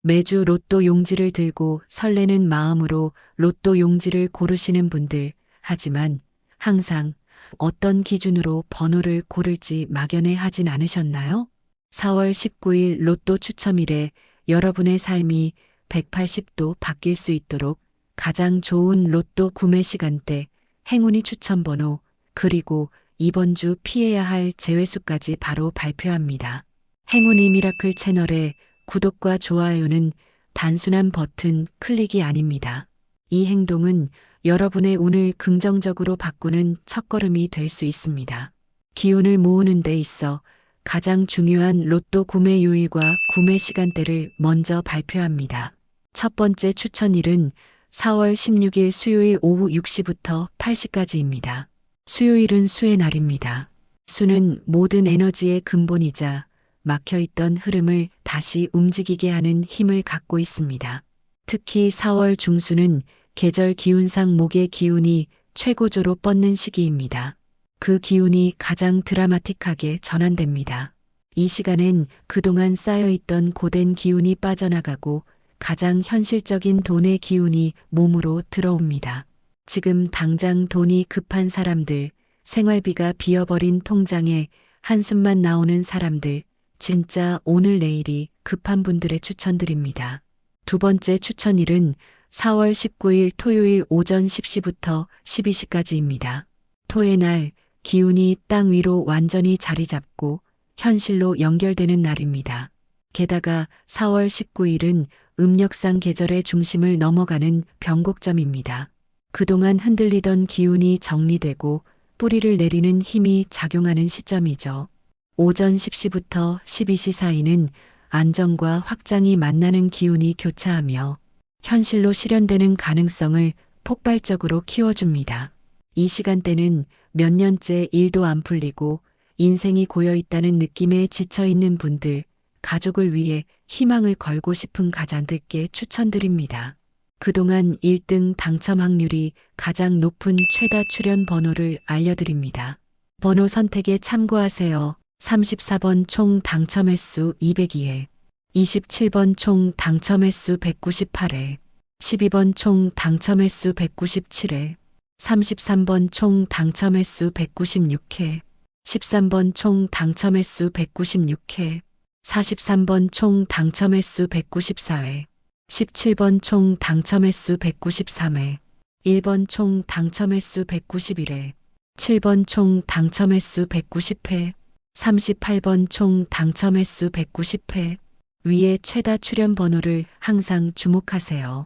매주 로또 용지를 들고 설레는 마음으로 로또 용지를 고르시는 분들, 하지만 항상 어떤 기준으로 번호를 고를지 막연해 하진 않으셨나요? 4월 19일 로또 추첨일에 여러분의 삶이 180도 바뀔 수 있도록 가장 좋은 로또 구매 시간대, 행운이 추천 번호, 그리고 이번 주 피해야 할 제외수까지 바로 발표합니다. 행운이 미라클 채널의 구독과 좋아요는 단순한 버튼 클릭이 아닙니다. 이 행동은 여러분의 운을 긍정적으로 바꾸는 첫걸음이 될 수 있습니다. 기운을 모으는 데 있어 가장 중요한 로또 구매 요일과 구매 시간대를 먼저 발표합니다. 첫 번째 추천일은 4월 16일 수요일 오후 6시부터 8시까지입니다. 수요일은 수의 날입니다. 수는 모든 에너지의 근본이자 막혀있던 흐름을 다시 움직이게 하는 힘을 갖고 있습니다. 특히 4월 중수는 계절 기운상 목의 기운이 최고조로 뻗는 시기입니다. 그 기운이 가장 드라마틱하게 전환됩니다. 이 시간엔 그동안 쌓여있던 고된 기운이 빠져나가고 가장 현실적인 돈의 기운이 몸으로 들어옵니다. 지금 당장 돈이 급한 사람들, 생활비가 비어버린 통장에 한숨만 나오는 사람들, 진짜 오늘 내일이 급한 분들의 추천드립니다. 두 번째 추천일은 4월 19일 토요일 오전 10시부터 12시까지입니다. 토의 날 기운이 땅 위로 완전히 자리 잡고 현실로 연결되는 날입니다. 게다가 4월 19일은 음력상 계절의 중심을 넘어가는 변곡점입니다. 그동안 흔들리던 기운이 정리되고 뿌리를 내리는 힘이 작용하는 시점이죠. 오전 10시부터 12시 사이는 안정과 확장이 만나는 기운이 교차하며 현실로 실현되는 가능성을 폭발적으로 키워줍니다. 이 시간대는 몇 년째 일도 안 풀리고 인생이 고여있다는 느낌에 지쳐있는 분들, 가족을 위해 희망을 걸고 싶은 가장들께 추천드립니다. 그동안 1등 당첨 확률이 가장 높은 최다 출연 번호를 알려드립니다. 번호 선택에 참고하세요. 34번 총 당첨 횟수 202회, 27번 총 당첨 횟수 198회, 12번 총 당첨 횟수 197회, 33번 총 당첨 횟수 196회, 13번 총 당첨 횟수 196회, 43번 총 당첨 횟수 194회, 17번 총 당첨 횟수 193회, 1번 총 당첨 횟수 191회, 7번 총 당첨 횟수 190회, 38번 총 당첨 횟수 190회, 위의 최다 출연 번호를 항상 주목하세요.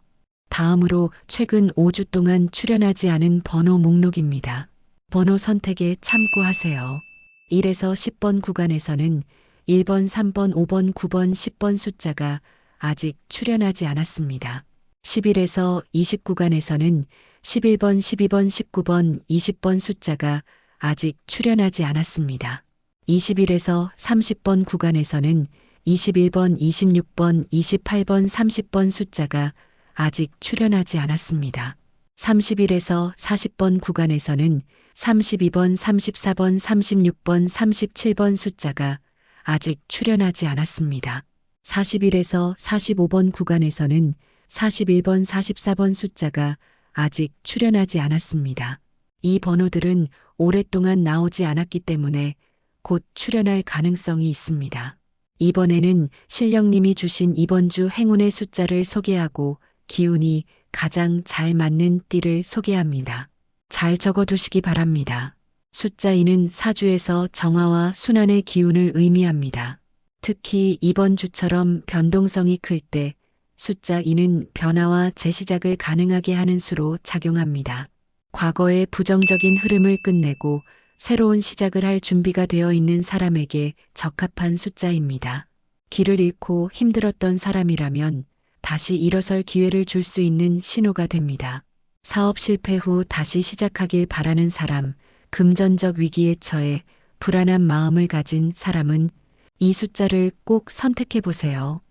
다음으로 최근 5주 동안 출연하지 않은 번호 목록입니다. 번호 선택에 참고하세요. 1에서 10번 구간에서는 1번, 3번, 5번, 9번, 10번 숫자가 아직 출연하지 않았습니다. 11에서 20 구간에서는 11번, 12번, 19번, 20번 숫자가 아직 출연하지 않았습니다. 21에서 30번 구간에서는 21번, 26번, 28번, 30번 숫자가 아직 출연하지 않았습니다. 31에서 40번 구간에서는 32번, 34번, 36번, 37번 숫자가 아직 출연하지 않았습니다. 41에서 45번 구간에서는 41번, 44번 숫자가 아직 출연하지 않았습니다. 이 번호들은 오랫동안 나오지 않았기 때문에 곧 출연할 가능성이 있습니다. 이번에는 실령님이 주신 이번 주 행운의 숫자를 소개하고 기운이 가장 잘 맞는 띠를 소개합니다. 잘 적어두시기 바랍니다. 숫자 2는 사주에서 정화와 순환의 기운을 의미합니다. 특히 이번 주처럼 변동성이 클 때 숫자 2는 변화와 재시작을 가능하게 하는 수로 작용합니다. 과거의 부정적인 흐름을 끝내고 새로운 시작을 할 준비가 되어 있는 사람에게 적합한 숫자입니다. 길을 잃고 힘들었던 사람이라면 다시 일어설 기회를 줄 수 있는 신호가 됩니다. 사업 실패 후 다시 시작하길 바라는 사람, 금전적 위기에 처해 불안한 마음을 가진 사람은 이 숫자를 꼭 선택해 보세요.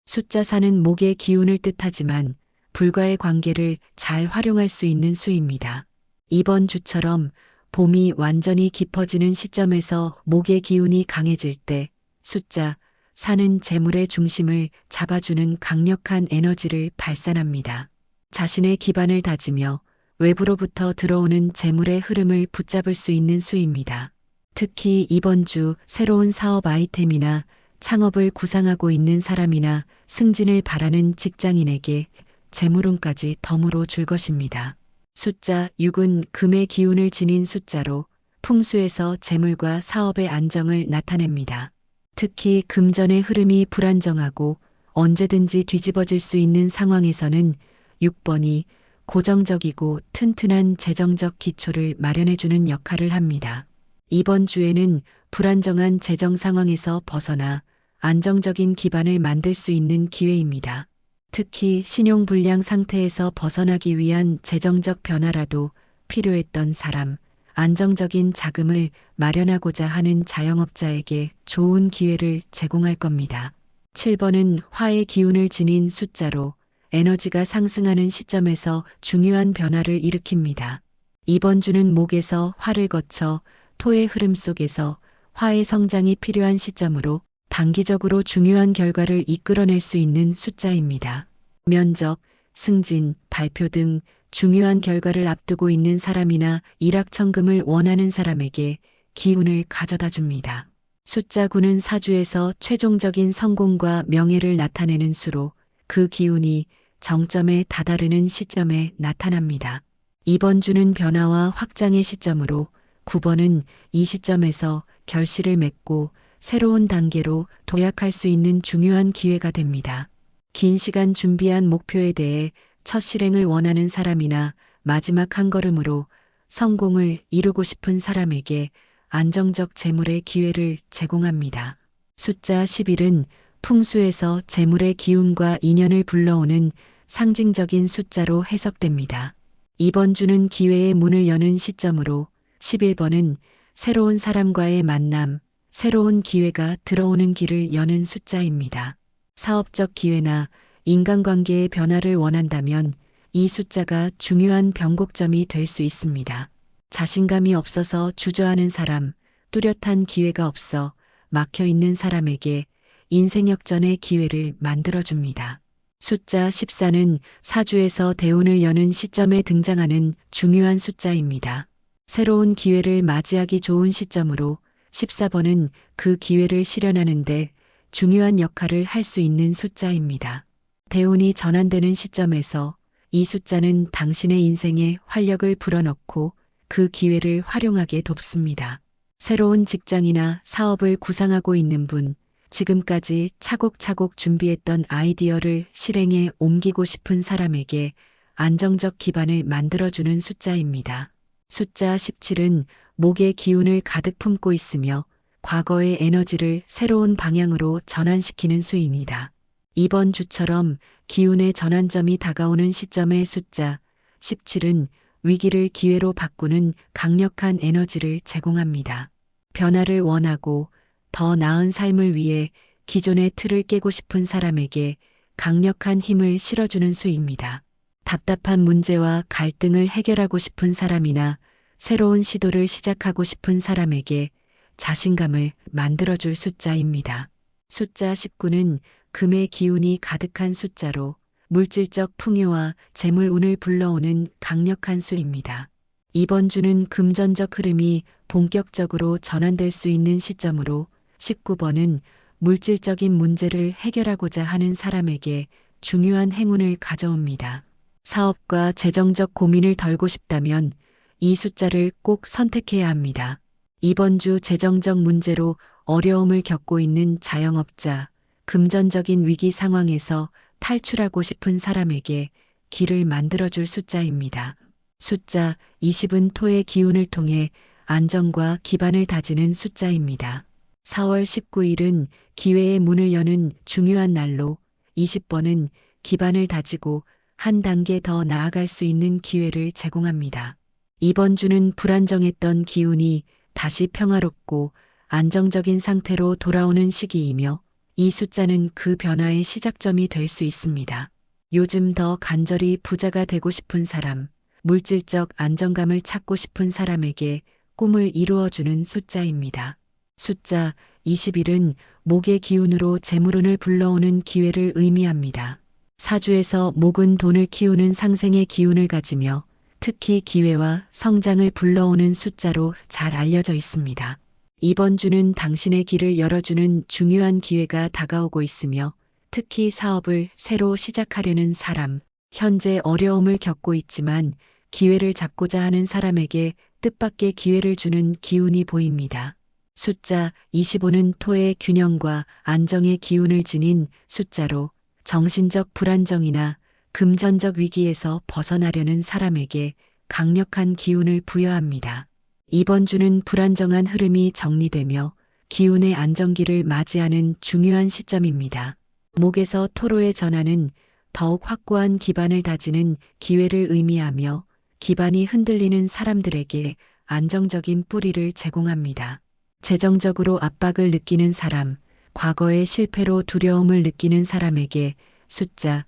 숫자 4는 목의 기운을 뜻하지만 불과의 관계를 잘 활용할 수 있는 수입니다. 이번 주처럼 봄이 완전히 깊어지는 시점에서 목의 기운이 강해질 때 숫자 사는 재물의 중심을 잡아주는 강력한 에너지를 발산합니다. 자신의 기반을 다지며 외부로부터 들어오는 재물의 흐름을 붙잡을 수 있는 수입니다. 특히 이번 주 새로운 사업 아이템이나 창업을 구상하고 있는 사람이나 승진을 바라는 직장인에게 재물운까지 덤으로 줄 것입니다. 숫자 6은 금의 기운을 지닌 숫자로 풍수에서 재물과 사업의 안정을 나타냅니다. 특히 금전의 흐름이 불안정하고 언제든지 뒤집어질 수 있는 상황에서는 6번이 고정적이고 튼튼한 재정적 기초를 마련해주는 역할을 합니다. 이번 주에는 불안정한 재정 상황에서 벗어나 안정적인 기반을 만들 수 있는 기회입니다. 특히 신용불량 상태에서 벗어나기 위한 재정적 변화라도 필요했던 사람, 안정적인 자금을 마련하고자 하는 자영업자에게 좋은 기회를 제공할 겁니다. 7번은 화의 기운을 지닌 숫자로 에너지가 상승하는 시점에서 중요한 변화를 일으킵니다. 이번 주는 목에서 화를 거쳐 토의 흐름 속에서 화의 성장이 필요한 시점으로 단기적으로 중요한 결과를 이끌어낼 수 있는 숫자입니다. 면접, 승진, 발표 등 중요한 결과를 앞두고 있는 사람이나 일확천금을 원하는 사람에게 기운을 가져다 줍니다. 숫자 9는 사주에서 최종적인 성공과 명예를 나타내는 수로 그 기운이 정점에 다다르는 시점에 나타납니다. 이번 주는 변화와 확장의 시점으로 9번은 이 시점에서 결실을 맺고 새로운 단계로 도약할 수 있는 중요한 기회가 됩니다. 긴 시간 준비한 목표에 대해 첫 실행을 원하는 사람이나 마지막 한 걸음으로 성공을 이루고 싶은 사람에게 안정적 재물의 기회를 제공합니다. 숫자 11은 풍수에서 재물의 기운과 인연을 불러오는 상징적인 숫자로 해석됩니다. 이번 주는 기회의 문을 여는 시점으로 11번은 새로운 사람과의 만남, 새로운 기회가 들어오는 길을 여는 숫자입니다. 사업적 기회나 인간관계의 변화를 원한다면 이 숫자가 중요한 변곡점이 될 수 있습니다. 자신감이 없어서 주저하는 사람, 뚜렷한 기회가 없어 막혀 있는 사람에게 인생 역전의 기회를 만들어줍니다. 숫자 14는 사주에서 대운을 여는 시점에 등장하는 중요한 숫자입니다. 새로운 기회를 맞이하기 좋은 시점으로 14번은 그 기회를 실현하는데 중요한 역할을 할 수 있는 숫자입니다. 대운이 전환되는 시점에서 이 숫자는 당신의 인생에 활력을 불어넣고 그 기회를 활용하게 돕습니다. 새로운 직장이나 사업을 구상하고 있는 분, 지금까지 차곡차곡 준비했던 아이디어를 실행에 옮기고 싶은 사람에게 안정적 기반을 만들어주는 숫자입니다. 숫자 17은 목의 기운을 가득 품고 있으며 과거의 에너지를 새로운 방향으로 전환시키는 수입니다. 이번 주처럼 기운의 전환점이 다가오는 시점의 숫자 17은 위기를 기회로 바꾸는 강력한 에너지를 제공합니다. 변화를 원하고 더 나은 삶을 위해 기존의 틀을 깨고 싶은 사람에게 강력한 힘을 실어주는 수입니다. 답답한 문제와 갈등을 해결하고 싶은 사람이나 새로운 시도를 시작하고 싶은 사람에게 자신감을 만들어줄 숫자입니다. 숫자 19는 금의 기운이 가득한 숫자로 물질적 풍요와 재물운을 불러오는 강력한 수입니다. 이번 주는 금전적 흐름이 본격적으로 전환될 수 있는 시점으로 19번은 물질적인 문제를 해결하고자 하는 사람에게 중요한 행운을 가져옵니다. 사업과 재정적 고민을 덜고 싶다면 이 숫자를 꼭 선택해야 합니다. 이번 주 재정적 문제로 어려움을 겪고 있는 자영업자, 금전적인 위기 상황에서 탈출하고 싶은 사람에게 길을 만들어줄 숫자입니다. 숫자 20은 토의 기운을 통해 안정과 기반을 다지는 숫자입니다. 4월 19일은 기회의 문을 여는 중요한 날로 20번은 기반을 다지고 한 단계 더 나아갈 수 있는 기회를 제공합니다. 이번 주는 불안정했던 기운이 다시 평화롭고 안정적인 상태로 돌아오는 시기이며 이 숫자는 그 변화의 시작점이 될 수 있습니다. 요즘 더 간절히 부자가 되고 싶은 사람, 물질적 안정감을 찾고 싶은 사람에게 꿈을 이루어주는 숫자입니다. 숫자 20일은 목의 기운으로 재물운을 불러오는 기회를 의미합니다. 사주에서 목은 돈을 키우는 상생의 기운을 가지며 특히 기회와 성장을 불러오는 숫자로 잘 알려져 있습니다. 이번 주는 당신의 길을 열어주는 중요한 기회가 다가오고 있으며 특히 사업을 새로 시작하려는 사람, 현재 어려움을 겪고 있지만 기회를 잡고자 하는 사람에게 뜻밖의 기회를 주는 기운이 보입니다. 숫자 25는 토의 균형과 안정의 기운을 지닌 숫자로 정신적 불안정이나 금전적 위기에서 벗어나려는 사람에게 강력한 기운을 부여합니다. 이번 주는 불안정한 흐름이 정리되며 기운의 안정기를 맞이하는 중요한 시점입니다. 목에서 토로의 전환은 더욱 확고한 기반을 다지는 기회를 의미하며 기반이 흔들리는 사람들에게 안정적인 뿌리를 제공합니다. 재정적으로 압박을 느끼는 사람, 과거의 실패로 두려움을 느끼는 사람에게 숫자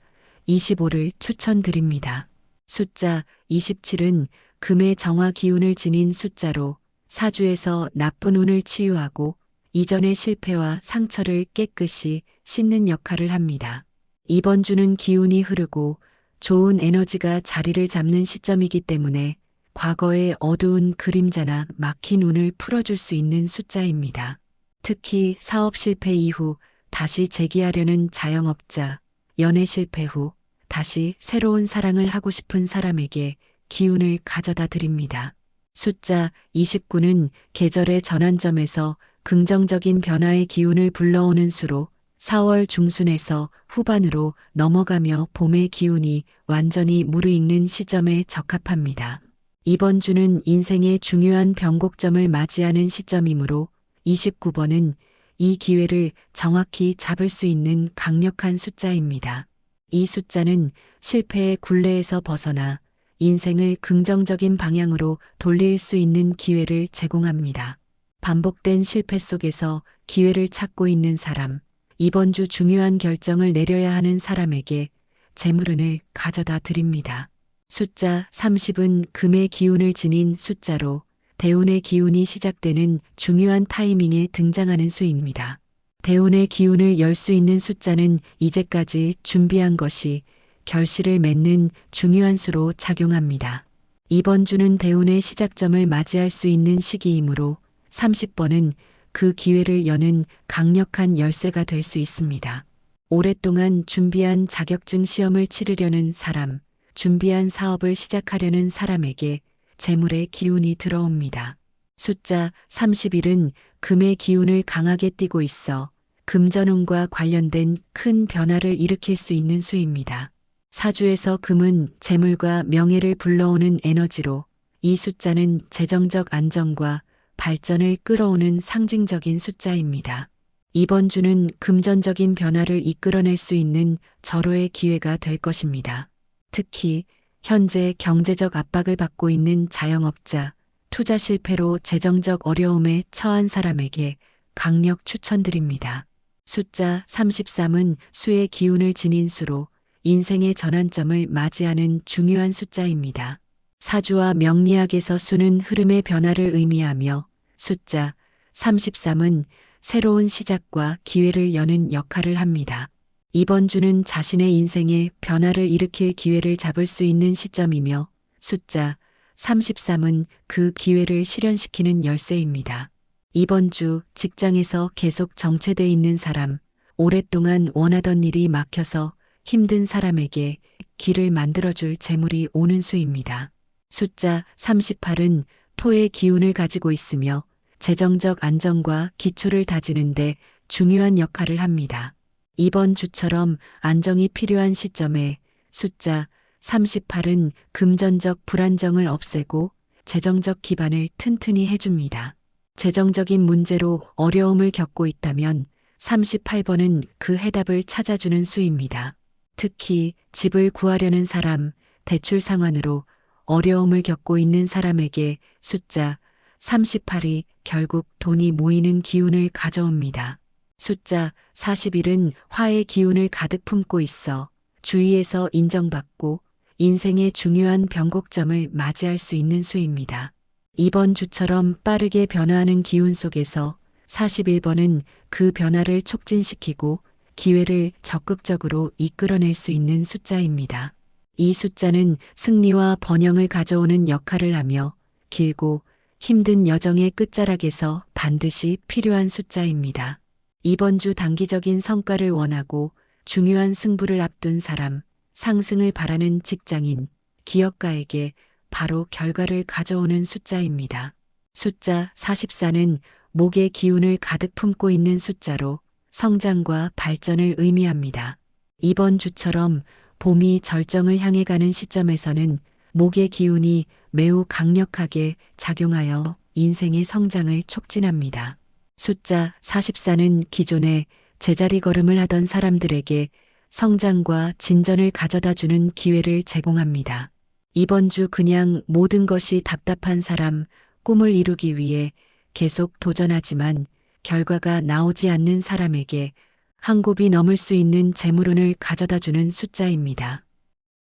25를 추천드립니다. 숫자 27은 금의 정화 기운을 지닌 숫자로 사주에서 나쁜 운을 치유하고 이전의 실패와 상처를 깨끗이 씻는 역할을 합니다. 이번 주는 기운이 흐르고 좋은 에너지가 자리를 잡는 시점이기 때문에 과거의 어두운 그림자나 막힌 운을 풀어줄 수 있는 숫자입니다. 특히 사업 실패 이후 다시 재기하려는 자영업자, 연애 실패 후 다시 새로운 사랑을 하고 싶은 사람에게 기운을 가져다 드립니다. 숫자 29는 계절의 전환점에서 긍정적인 변화의 기운을 불러오는 수로 4월 중순에서 후반으로 넘어가며 봄의 기운이 완전히 무르익는 시점에 적합합니다. 이번 주는 인생의 중요한 변곡점을 맞이하는 시점이므로 29번은 이 기회를 정확히 잡을 수 있는 강력한 숫자입니다. 이 숫자는 실패의 굴레에서 벗어나 인생을 긍정적인 방향으로 돌릴 수 있는 기회를 제공합니다. 반복된 실패 속에서 기회를 찾고 있는 사람, 이번 주 중요한 결정을 내려야 하는 사람에게 재물운을 가져다 드립니다. 숫자 30은 금의 기운을 지닌 숫자로 대운의 기운이 시작되는 중요한 타이밍에 등장하는 수입니다. 대운의 기운을 열 수 있는 숫자는 이제까지 준비한 것이 결실을 맺는 중요한 수로 작용합니다. 이번 주는 대운의 시작점을 맞이할 수 있는 시기이므로 30번은 그 기회를 여는 강력한 열쇠가 될 수 있습니다. 오랫동안 준비한 자격증 시험을 치르려는 사람, 준비한 사업을 시작하려는 사람에게 재물의 기운이 들어옵니다. 숫자 31은 금의 기운을 강하게 띠고 있어 금전운과 관련된 큰 변화를 일으킬 수 있는 수입니다. 사주에서 금은 재물과 명예를 불러오는 에너지로 이 숫자는 재정적 안정과 발전을 끌어오는 상징적인 숫자입니다. 이번 주는 금전적인 변화를 이끌어낼 수 있는 절호의 기회가 될 것입니다. 특히 현재 경제적 압박을 받고 있는 자영업자, 투자 실패로 재정적 어려움에 처한 사람에게 강력 추천드립니다. 숫자 33은 수의 기운을 지닌 수로 인생의 전환점을 맞이하는 중요한 숫자입니다. 사주와 명리학에서 수는 흐름의 변화를 의미하며 숫자 33은 새로운 시작과 기회를 여는 역할을 합니다. 이번 주는 자신의 인생에 변화를 일으킬 기회를 잡을 수 있는 시점이며 숫자 33은 그 기회를 실현시키는 열쇠입니다. 이번 주 직장에서 계속 정체돼 있는 사람, 오랫동안 원하던 일이 막혀서 힘든 사람에게 길을 만들어줄 재물이 오는 수입니다. 숫자 38은 토의 기운을 가지고 있으며 재정적 안정과 기초를 다지는데 중요한 역할을 합니다. 이번 주처럼 안정이 필요한 시점에 숫자 38은 금전적 불안정을 없애고 재정적 기반을 튼튼히 해줍니다. 재정적인 문제로 어려움을 겪고 있다면 38번은 그 해답을 찾아주는 수입니다. 특히 집을 구하려는 사람, 대출 상환으로 어려움을 겪고 있는 사람에게 숫자 38이 결국 돈이 모이는 기운을 가져옵니다. 숫자 41은 화의 기운을 가득 품고 있어 주위에서 인정받고 인생의 중요한 변곡점을 맞이할 수 있는 수입니다. 이번 주처럼 빠르게 변화하는 기운 속에서 41번은 그 변화를 촉진시키고 기회를 적극적으로 이끌어낼 수 있는 숫자입니다. 이 숫자는 승리와 번영을 가져오는 역할을 하며 길고 힘든 여정의 끝자락에서 반드시 필요한 숫자입니다. 이번 주 단기적인 성과를 원하고 중요한 승부를 앞둔 사람, 상승을 바라는 직장인, 기업가에게 바로 결과를 가져오는 숫자입니다. 숫자 44는 목의 기운을 가득 품고 있는 숫자로 성장과 발전을 의미합니다. 이번 주처럼 봄이 절정을 향해 가는 시점에서는 목의 기운이 매우 강력하게 작용하여 인생의 성장을 촉진합니다. 숫자 44는 기존에 제자리 걸음을 하던 사람들에게 성장과 진전을 가져다 주는 기회를 제공합니다. 이번 주 그냥 모든 것이 답답한 사람, 꿈을 이루기 위해 계속 도전하지만 결과가 나오지 않는 사람에게 한 곱이 넘을 수 있는 재물운을 가져다 주는 숫자입니다.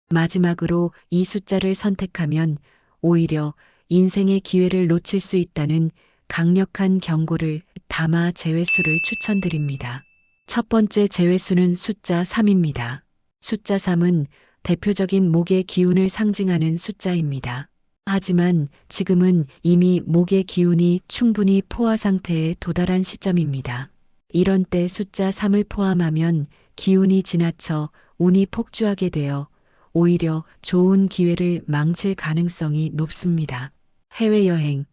마지막으로 이 숫자를 선택하면 오히려 인생의 기회를 놓칠 수 있다는 강력한 경고를 담아 제외수를 추천드립니다. 첫 번째 제외수는 숫자 3입니다. 숫자 3은 대표적인 목의 기운을 상징하는 숫자입니다. 하지만 지금은 이미 목의 기운이 충분히 포화 상태에 도달한 시점입니다. 이런 때 숫자 3을 포함하면 기운이 지나쳐 운이 폭주하게 되어 오히려 좋은 기회를 망칠 가능성이 높습니다. 해외여행,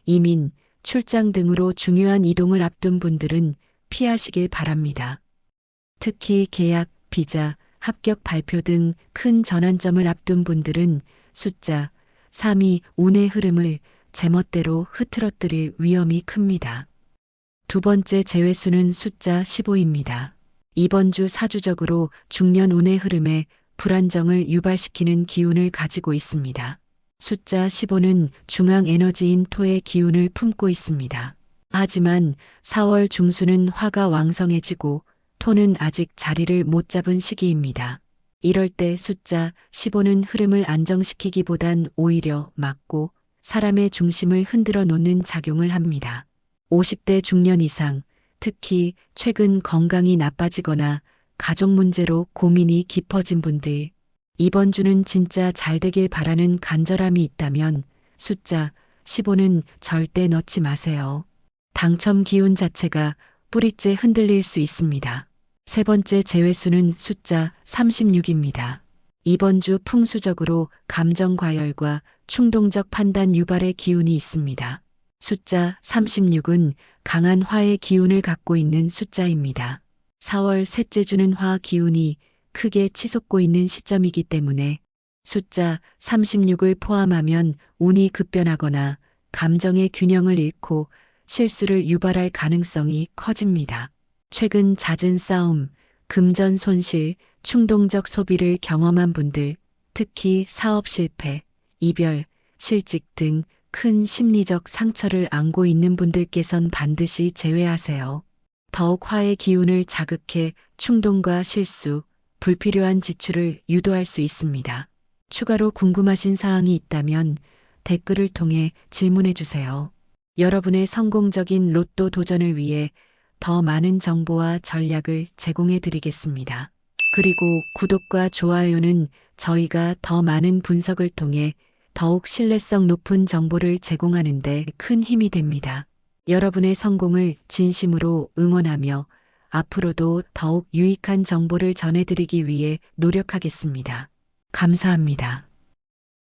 이민, 출장 등으로 중요한 이동을 앞둔 분들은 피하시길 바랍니다. 특히 계약, 비자, 합격 발표 등 큰 전환점을 앞둔 분들은 숫자 3이 운의 흐름을 제멋대로 흐트러뜨릴 위험이 큽니다. 두 번째 제외수는 숫자 15입니다. 이번 주 사주적으로 중년 운의 흐름에 불안정을 유발시키는 기운을 가지고 있습니다. 숫자 15는 중앙 에너지인 토의 기운을 품고 있습니다. 하지만 4월 중순은 화가 왕성해지고 토는 아직 자리를 못 잡은 시기입니다. 이럴 때 숫자 15는 흐름을 안정시키기보단 오히려 막고 사람의 중심을 흔들어 놓는 작용을 합니다. 50대 중년 이상, 특히 최근 건강이 나빠지거나 가족 문제로 고민이 깊어진 분들, 이번 주는 진짜 잘 되길 바라는 간절함이 있다면 숫자 15는 절대 넣지 마세요. 당첨 기운 자체가 뿌리째 흔들릴 수 있습니다. 세 번째 제외수는 숫자 36입니다. 이번 주 풍수적으로 감정 과열과 충동적 판단 유발의 기운이 있습니다. 숫자 36은 강한 화의 기운을 갖고 있는 숫자입니다. 4월 셋째 주는 화 기운이 크게 치솟고 있는 시점이기 때문에 숫자 36을 포함하면 운이 급변하거나 감정의 균형을 잃고 실수를 유발할 가능성이 커집니다. 최근 잦은 싸움, 금전 손실, 충동적 소비를 경험한 분들, 특히 사업 실패, 이별, 실직 등 큰 심리적 상처를 안고 있는 분들께선 반드시 제외하세요. 더욱 화의 기운을 자극해 충동과 실수, 불필요한 지출을 유도할 수 있습니다. 추가로 궁금하신 사항이 있다면 댓글을 통해 질문해 주세요. 여러분의 성공적인 로또 도전을 위해 더 많은 정보와 전략을 제공해 드리겠습니다. 그리고 구독과 좋아요는 저희가 더 많은 분석을 통해 더욱 신뢰성 높은 정보를 제공하는 데 큰 힘이 됩니다. 여러분의 성공을 진심으로 응원하며 앞으로도 더욱 유익한 정보를 전해드리기 위해 노력하겠습니다. 감사합니다.